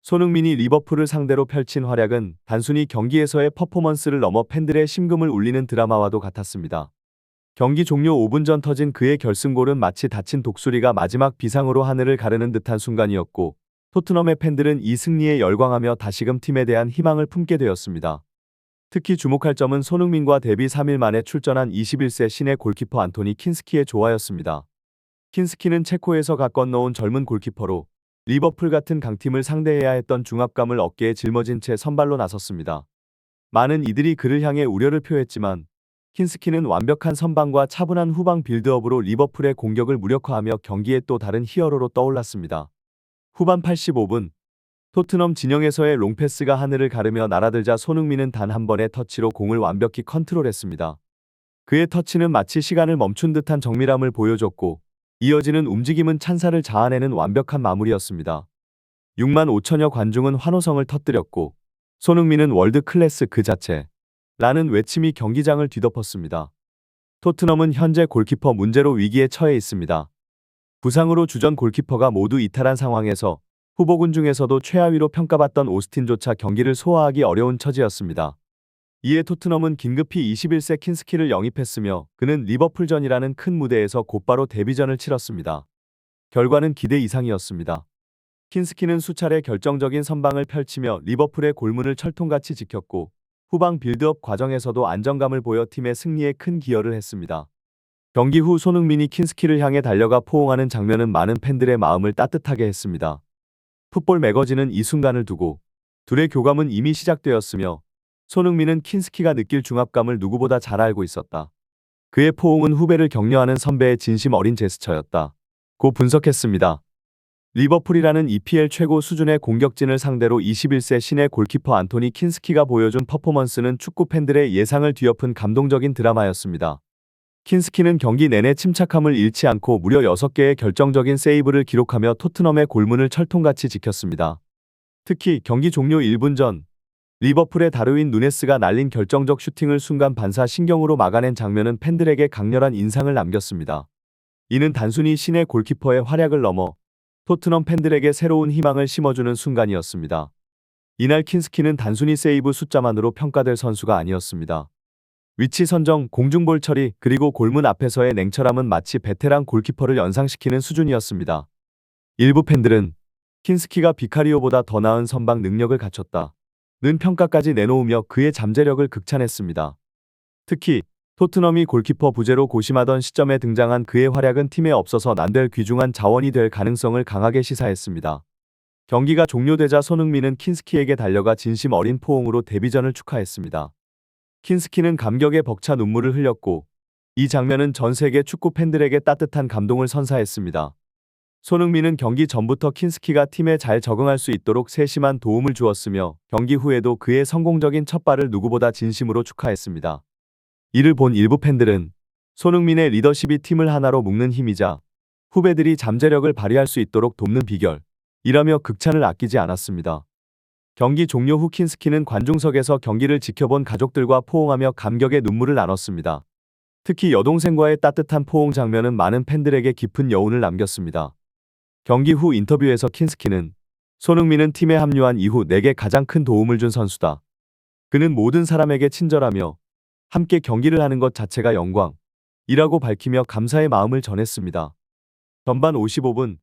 손흥민이 리버풀을 상대로 펼친 활약은 단순히 경기에서의 퍼포먼스를 넘어 팬들의 심금을 울리는 드라마와도 같았습니다. 경기 종료 5분 전 터진 그의 결승골은 마치 다친 독수리가 마지막 비상으로 하늘을 가르는 듯한 순간이었고, 토트넘의 팬들은 이 승리에 열광하며 다시금 팀에 대한 희망을 품게 되었습니다. 특히 주목할 점은 손흥민과 데뷔 3일 만에 출전한 21세 신의 골키퍼 안토니 킨스키의 조화였습니다. 킨스키는 체코에서 각 건너온 젊은 골키퍼로 리버풀 같은 강팀을 상대해야 했던 중압감을 어깨에 짊어진 채 선발로 나섰습니다. 많은 이들이 그를 향해 우려를 표했지만 킨스키는 완벽한 선방과 차분한 후방 빌드업으로 리버풀의 공격을 무력화하며 경기에 또 다른 히어로로 떠올랐습니다. 후반 85분, 토트넘 진영에서의 롱패스가 하늘을 가르며 날아들자 손흥민은 단 한 번의 터치로 공을 완벽히 컨트롤했습니다. 그의 터치는 마치 시간을 멈춘 듯한 정밀함을 보여줬고, 이어지는 움직임은 찬사를 자아내는 완벽한 마무리였습니다. 6만 5천여 관중은 환호성을 터뜨렸고, 손흥민은 월드 클래스 그 자체 라는 외침이 경기장을 뒤덮었습니다. 토트넘은 현재 골키퍼 문제로 위기에 처해 있습니다. 부상으로 주전 골키퍼가 모두 이탈한 상황에서 후보군 중에서도 최하위로 평가받던 오스틴조차 경기를 소화하기 어려운 처지였습니다. 이에 토트넘은 긴급히 21세 킨스키를 영입했으며 그는 리버풀전이라는 큰 무대에서 곧바로 데뷔전을 치렀습니다. 결과는 기대 이상이었습니다. 킨스키는 수차례 결정적인 선방을 펼치며 리버풀의 골문을 철통같이 지켰고, 후방 빌드업 과정에서도 안정감을 보여 팀의 승리에 큰 기여를 했습니다. 경기 후 손흥민이 킨스키를 향해 달려가 포옹하는 장면은 많은 팬들의 마음을 따뜻하게 했습니다. 풋볼 매거진은 이 순간을 두고 둘의 교감은 이미 시작되었으며 손흥민은 킨스키가 느낄 중압감을 누구보다 잘 알고 있었다. 그의 포옹은 후배를 격려하는 선배의 진심 어린 제스처였다. 고 분석했습니다. 리버풀이라는 EPL 최고 수준의 공격진을 상대로 21세 신의 골키퍼 안토니 킨스키가 보여준 퍼포먼스는 축구 팬들의 예상을 뒤엎은 감동적인 드라마였습니다. 킨스키는 경기 내내 침착함을 잃지 않고 무려 6개의 결정적인 세이브를 기록하며 토트넘의 골문을 철통같이 지켰습니다. 특히 경기 종료 1분 전, 리버풀의 다르윈 누네스가 날린 결정적 슈팅을 순간 반사 신경으로 막아낸 장면은 팬들에게 강렬한 인상을 남겼습니다. 이는 단순히 신의 골키퍼의 활약을 넘어 토트넘 팬들에게 새로운 희망을 심어주는 순간이었습니다. 이날 킨스키는 단순히 세이브 숫자만으로 평가될 선수가 아니었습니다. 위치 선정, 공중볼 처리, 그리고 골문 앞에서의 냉철함은 마치 베테랑 골키퍼를 연상시키는 수준이었습니다. 일부 팬들은 킨스키가 비카리오보다 더 나은 선방 능력을 갖췄다 는 평가까지 내놓으며 그의 잠재력을 극찬했습니다. 특히 토트넘이 골키퍼 부재로 고심하던 시점에 등장한 그의 활약은 팀에 없어서 난될 귀중한 자원이 될 가능성을 강하게 시사했습니다. 경기가 종료되자 손흥민은 킨스키에게 달려가 진심 어린 포옹으로 데뷔전을 축하했습니다. 킨스키는 감격에 벅차 눈물을 흘렸고, 이 장면은 전 세계 축구 팬들에게 따뜻한 감동을 선사했습니다. 손흥민은 경기 전부터 킨스키가 팀에 잘 적응할 수 있도록 세심한 도움을 주었으며 경기 후에도 그의 성공적인 첫발을 누구보다 진심으로 축하했습니다. 이를 본 일부 팬들은 손흥민의 리더십이 팀을 하나로 묶는 힘이자 후배들이 잠재력을 발휘할 수 있도록 돕는 비결이라며 극찬을 아끼지 않았습니다. 경기 종료 후 킨스키는 관중석에서 경기를 지켜본 가족들과 포옹하며 감격의 눈물을 나눴습니다. 특히 여동생과의 따뜻한 포옹 장면은 많은 팬들에게 깊은 여운을 남겼습니다. 경기 후 인터뷰에서 킨스키는 손흥민은 팀에 합류한 이후 내게 가장 큰 도움을 준 선수다. 그는 모든 사람에게 친절하며 함께 경기를 하는 것 자체가 영광이라고 밝히며 감사의 마음을 전했습니다. 전반 55분,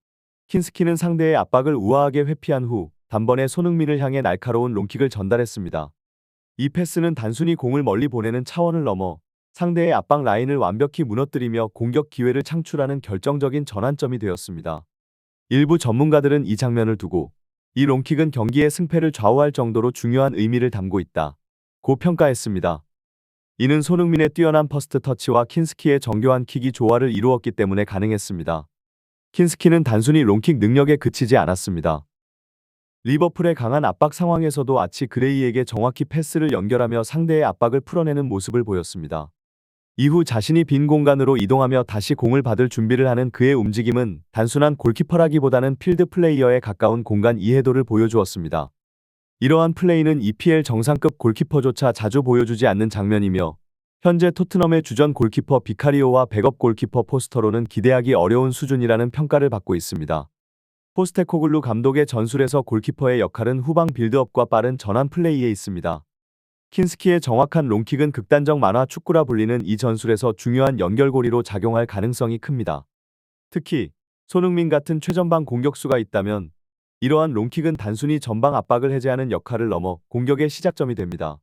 킨스키는 상대의 압박을 우아하게 회피한 후 단번에 손흥민을 향해 날카로운 롱킥을 전달했습니다. 이 패스는 단순히 공을 멀리 보내는 차원을 넘어 상대의 압박 라인을 완벽히 무너뜨리며 공격 기회를 창출하는 결정적인 전환점이 되었습니다. 일부 전문가들은 이 장면을 두고 이 롱킥은 경기의 승패를 좌우할 정도로 중요한 의미를 담고 있다 고 평가했습니다. 이는 손흥민의 뛰어난 퍼스트 터치와 킨스키의 정교한 킥이 조화를 이루었기 때문에 가능했습니다. 킨스키는 단순히 롱킥 능력에 그치지 않았습니다. 리버풀의 강한 압박 상황에서도 아치 그레이에게 정확히 패스를 연결하며 상대의 압박을 풀어내는 모습을 보였습니다. 이후 자신이 빈 공간으로 이동하며 다시 공을 받을 준비를 하는 그의 움직임은 단순한 골키퍼라기보다는 필드 플레이어에 가까운 공간 이해도를 보여주었습니다. 이러한 플레이는 EPL 정상급 골키퍼조차 자주 보여주지 않는 장면이며 현재 토트넘의 주전 골키퍼 비카리오와 백업 골키퍼 포스터로는 기대하기 어려운 수준이라는 평가를 받고 있습니다. 포스테코글루 감독의 전술에서 골키퍼의 역할은 후방 빌드업과 빠른 전환 플레이에 있습니다. 킨스키의 정확한 롱킥은 극단적 만화 축구라 불리는 이 전술에서 중요한 연결고리로 작용할 가능성이 큽니다. 특히 손흥민 같은 최전방 공격수가 있다면 이러한 롱킥은 단순히 전방 압박을 해제하는 역할을 넘어 공격의 시작점이 됩니다.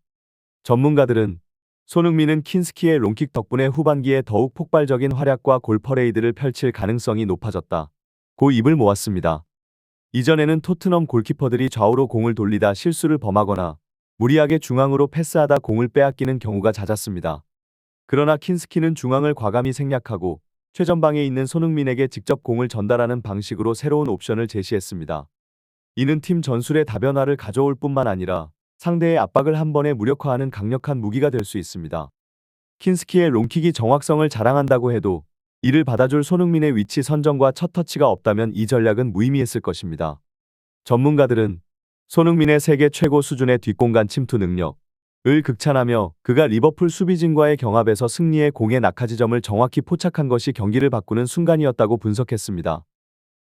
전문가들은 손흥민은 킨스키의 롱킥 덕분에 후반기에 더욱 폭발적인 활약과 골 퍼레이드를 펼칠 가능성이 높아졌다 고 입을 모았습니다. 이전에는 토트넘 골키퍼들이 좌우로 공을 돌리다 실수를 범하거나 무리하게 중앙으로 패스하다 공을 빼앗기는 경우가 잦았습니다. 그러나 킨스키는 중앙을 과감히 생략하고 최전방에 있는 손흥민에게 직접 공을 전달하는 방식으로 새로운 옵션을 제시했습니다. 이는 팀 전술의 다변화를 가져올 뿐만 아니라 상대의 압박을 한 번에 무력화하는 강력한 무기가 될 수 있습니다. 킨스키의 롱킥이 정확성을 자랑한다고 해도 이를 받아줄 손흥민의 위치 선정과 첫 터치가 없다면 이 전략은 무의미했을 것입니다. 전문가들은 손흥민의 세계 최고 수준의 뒷공간 침투 능력을 극찬하며 그가 리버풀 수비진과의 경합에서 승리의 공의 낙하지점을 정확히 포착한 것이 경기를 바꾸는 순간이었다고 분석했습니다.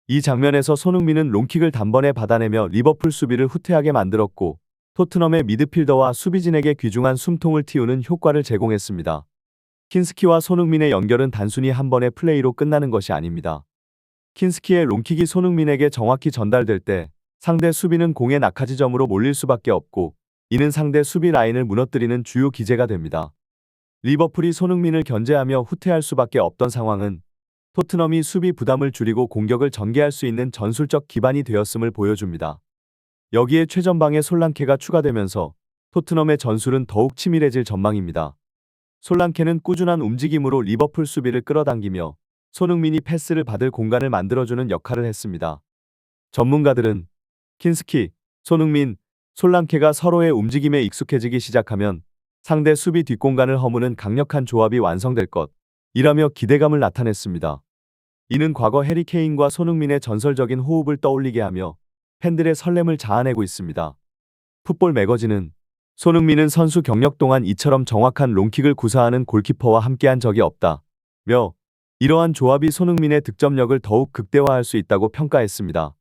이 장면에서 손흥민은 롱킥을 단번에 받아내며 리버풀 수비를 후퇴하게 만들었고 토트넘의 미드필더와 수비진에게 귀중한 숨통을 틔우는 효과를 제공했습니다. 킨스키와 손흥민의 연결은 단순히 한 번의 플레이로 끝나는 것이 아닙니다. 킨스키의 롱킥이 손흥민에게 정확히 전달될 때 상대 수비는 공의 낙하지점으로 몰릴 수밖에 없고 이는 상대 수비 라인을 무너뜨리는 주요 기제가 됩니다. 리버풀이 손흥민을 견제하며 후퇴할 수밖에 없던 상황은 토트넘이 수비 부담을 줄이고 공격을 전개할 수 있는 전술적 기반이 되었음을 보여줍니다. 여기에 최전방에 솔랑케가 추가되면서 토트넘의 전술은 더욱 치밀해질 전망입니다. 솔랑케는 꾸준한 움직임으로 리버풀 수비를 끌어당기며 손흥민이 패스를 받을 공간을 만들어주는 역할을 했습니다. 전문가들은 킨스키, 손흥민, 솔랑케가 서로의 움직임에 익숙해지기 시작하면 상대 수비 뒷공간을 허무는 강력한 조합이 완성될 것이라며 기대감을 나타냈습니다. 이는 과거 해리 케인과 손흥민의 전설적인 호흡을 떠올리게 하며 팬들의 설렘을 자아내고 있습니다. 풋볼 매거진은 손흥민은 선수 경력 동안 이처럼 정확한 롱킥을 구사하는 골키퍼와 함께한 적이 없다며 이러한 조합이 손흥민의 득점력을 더욱 극대화할 수 있다고 평가했습니다.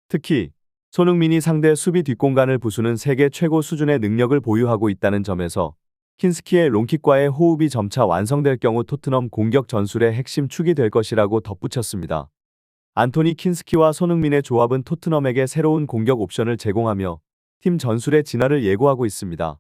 특히 손흥민이 상대 수비 뒷공간을 부수는 세계 최고 수준의 능력을 보유하고 있다는 점에서 킨스키의 롱킥과의 호흡이 점차 완성될 경우 토트넘 공격 전술의 핵심 축이 될 것이라고 덧붙였습니다. 안토니 킨스키와 손흥민의 조합은 토트넘에게 새로운 공격 옵션을 제공하며 팀 전술의 진화를 예고하고 있습니다.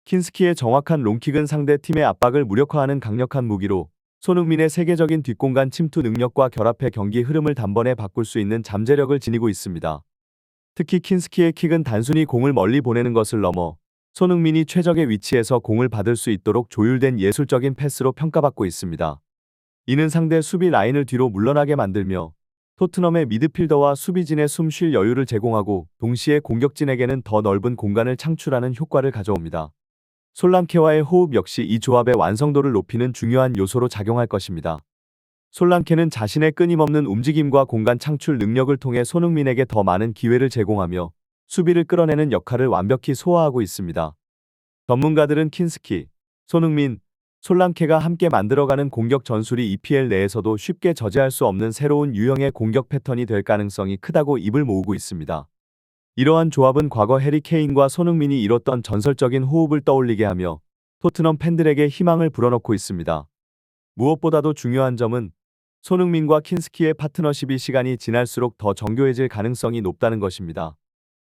킨스키의 정확한 롱킥은 상대 팀의 압박을 무력화하는 강력한 무기로 손흥민의 세계적인 뒷공간 침투 능력과 결합해 경기 흐름을 단번에 바꿀 수 있는 잠재력을 지니고 있습니다. 특히 킨스키의 킥은 단순히 공을 멀리 보내는 것을 넘어 손흥민이 최적의 위치에서 공을 받을 수 있도록 조율된 예술적인 패스로 평가받고 있습니다. 이는 상대 수비 라인을 뒤로 물러나게 만들며 토트넘의 미드필더와 수비진의 숨 쉴 여유를 제공하고 동시에 공격진에게는 더 넓은 공간을 창출하는 효과를 가져옵니다. 솔랑케와의 호흡 역시 이 조합의 완성도를 높이는 중요한 요소로 작용할 것입니다. 솔랑케는 자신의 끊임없는 움직임과 공간 창출 능력을 통해 손흥민에게 더 많은 기회를 제공하며 수비를 끌어내는 역할을 완벽히 소화하고 있습니다. 전문가들은 킨스키, 손흥민, 솔랑케가 함께 만들어가는 공격 전술이 EPL 내에서도 쉽게 저지할 수 없는 새로운 유형의 공격 패턴이 될 가능성이 크다고 입을 모으고 있습니다. 이러한 조합은 과거 해리 케인과 손흥민이 이뤘던 전설적인 호흡을 떠올리게 하며 토트넘 팬들에게 희망을 불어넣고 있습니다. 무엇보다도 중요한 점은 손흥민과 킨스키의 파트너십이 시간이 지날수록 더 정교해질 가능성이 높다는 것입니다.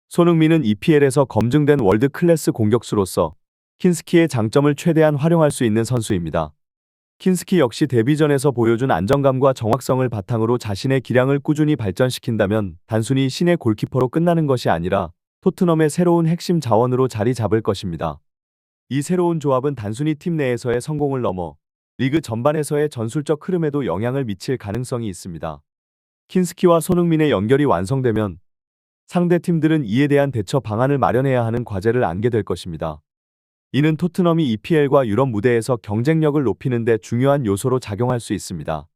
손흥민은 EPL에서 검증된 월드 클래스 공격수로서 킨스키의 장점을 최대한 활용할 수 있는 선수입니다. 킨스키 역시 데뷔전에서 보여준 안정감과 정확성을 바탕으로 자신의 기량을 꾸준히 발전시킨다면 단순히 신의 골키퍼로 끝나는 것이 아니라 토트넘의 새로운 핵심 자원으로 자리 잡을 것입니다. 이 새로운 조합은 단순히 팀 내에서의 성공을 넘어 리그 전반에서의 전술적 흐름에도 영향을 미칠 가능성이 있습니다. 킨스키와 손흥민의 연결이 완성되면 상대 팀들은 이에 대한 대처 방안을 마련해야 하는 과제를 안게 될 것입니다. 이는 토트넘이 EPL과 유럽 무대에서 경쟁력을 높이는 데 중요한 요소로 작용할 수 있습니다.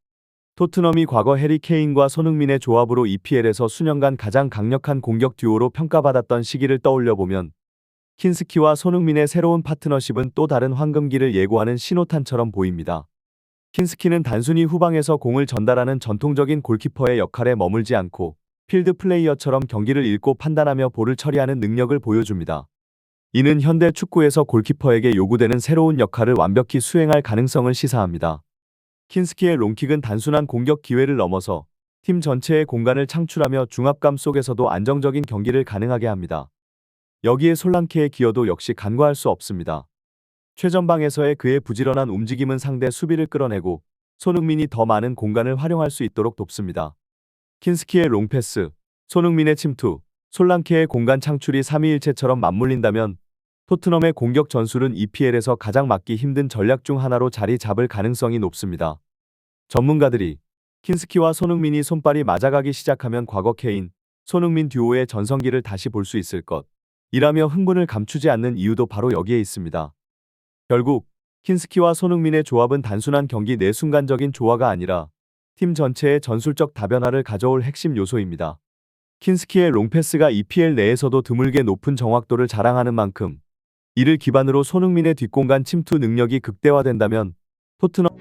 토트넘이 과거 해리 케인과 손흥민의 조합으로 EPL에서 수년간 가장 강력한 공격 듀오로 평가받았던 시기를 떠올려보면 킨스키와 손흥민의 새로운 파트너십은 또 다른 황금기를 예고하는 신호탄처럼 보입니다. 킨스키는 단순히 후방에서 공을 전달하는 전통적인 골키퍼의 역할에 머물지 않고 필드 플레이어처럼 경기를 읽고 판단하며 볼을 처리하는 능력을 보여줍니다. 이는 현대 축구에서 골키퍼에게 요구되는 새로운 역할을 완벽히 수행할 가능성을 시사합니다. 킨스키의 롱킥은 단순한 공격 기회를 넘어서 팀 전체의 공간을 창출하며 중압감 속에서도 안정적인 경기를 가능하게 합니다. 여기에 솔랑케의 기여도 역시 간과할 수 없습니다. 최전방에서의 그의 부지런한 움직임은 상대 수비를 끌어내고 손흥민이 더 많은 공간을 활용할 수 있도록 돕습니다. 킨스키의 롱패스, 손흥민의 침투, 솔랑케의 공간 창출이 삼위일체처럼 맞물린다면 토트넘의 공격 전술은 EPL에서 가장 막기 힘든 전략 중 하나로 자리 잡을 가능성이 높습니다. 전문가들이 킨스키와 손흥민이 손발이 맞아가기 시작하면 과거 케인, 손흥민 듀오의 전성기를 다시 볼 수 있을 것이라며 흥분을 감추지 않는 이유도 바로 여기에 있습니다. 결국 킨스키와 손흥민의 조합은 단순한 경기 내 순간적인 조화가 아니라 팀 전체의 전술적 다변화를 가져올 핵심 요소입니다. 킨스키의 롱패스가 EPL 내에서도 드물게 높은 정확도를 자랑하는 만큼 이를 기반으로 손흥민의 뒷공간 침투 능력이 극대화된다면 토트넘